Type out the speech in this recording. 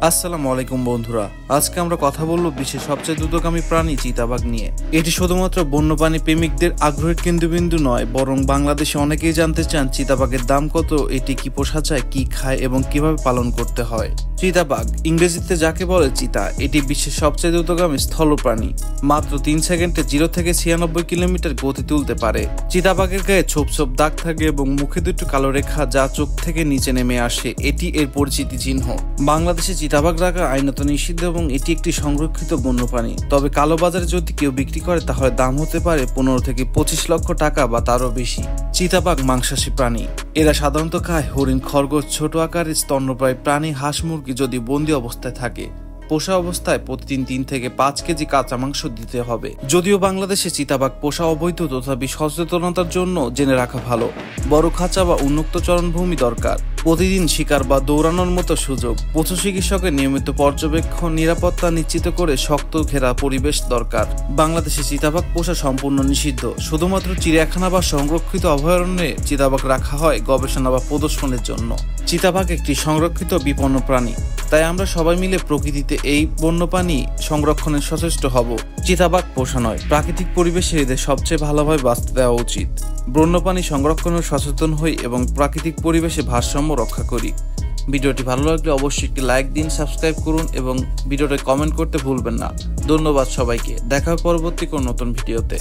আসসালামু আলাইকুম বন্ধুরা, আজকে আমরা কথা বলবো বিশ্বের সবচেয়ে দ্রুতগামী প্রাণী চিতাবাঘ নিয়ে। এটি শুধুমাত্র বন্যপ্রাণী প্রেমিকদের আগ্রহের কেন্দ্রবিন্দু নয়, বরং বাংলাদেশে অনেকেই জানতে চান চিতাবাঘের দাম কত, এটি কি পোষা যায়, কি খায় এবং কিভাবে পালন করতে হয়। চিতাবাঘ, ইংরেজিতে যাকে বলে চিতা, এটি বিশ্বের সবচেয়ে দ্রুতগামী স্থলপ্রাণী। মাত্র 3 সেকেন্ডে 0 থেকে 96 কিলোমিটার গতি তুলতে পারে। চিতাবাঘের গায়ে ছোপ ছোপ দাগ থাকে এবং মুখে দুটো কালো রেখা যা চোখ থেকে নিচে নেমে আসে, এটি এর পরিচিতি চিহ্ন। বাংলাদেশে চিতাবাঘ রাখা আইনত নিষিদ্ধ এবং এটি একটি সংরক্ষিত বন্যপ্রাণী। তবে কালোবাজারে যদি কেউ বিক্রি করে তাহলে দাম হতে পারে 15 থেকে 25 লক্ষ টাকা বা তারও বেশি। চিতাবাঘ মাংসাশী প্রাণী। এরা সাধারণত খায় হরিণ, খরগোশ, ছোট আকারের স্তন্যপ্রায়ী প্রাণী, হাঁস, মুরগি যদি বন্দি অবস্থায় থাকে। পোষা অবস্থায় প্রতিদিন 3 থেকে 5 কেজি কাঁচা মাংস দিতে হবে। যদিও বাংলাদেশে চিতাবাঘ পোষা অবৈধ, তথাপি সচেতনতার জন্য জেনে রাখা ভালো। বড় খাঁচা বা উন্মুক্ত চারণভূমি দরকার। প্রতিদিন শিকার বা দৌড়ানোর মতো সুযোগ। পশু চিকিৎসকের নিয়মিত পর্যবেক্ষণ, নিরাপত্তা নিশ্চিত করে শক্ত ঘেরা পরিবেশ দরকার। বাংলাদেশে চিতাবাঘ পোষা সম্পূর্ণ নিষিদ্ধ। শুধুমাত্র চিড়িয়াখানা বা সংরক্ষিত অভয়ারণ্যে চিতাবাঘ রাখা হয় গবেষণা বা প্রদর্শনের জন্য। চিতাবাঘ একটি সংরক্ষিত বিপন্ন প্রাণী, তাই আমরা সবাই মিলে প্রকৃতিতে এই বন্যপ্রাণী সংরক্ষণে সচেষ্ট হব। চিতাবাঘ পোষা নয়, প্রাকৃতিক পরিবেশে এদের সবচেয়ে ভালোভাবে বাঁচতে দেওয়া উচিত। বন্যপ্রাণী সংরক্ষণে সচেতন হই এবং প্রাকৃতিক পরিবেশে ভারসাম্য রক্ষা করি। ভিডিওটি ভালো লাগলে অবশ্যই একটি লাইক দিন, সাবস্ক্রাইব করুন এবং ভিডিওতে কমেন্ট করতে ভুলবেন না। ধন্যবাদ সবাইকে। দেখা হবে পরবর্তী কোনো নতুন ভিডিওতে।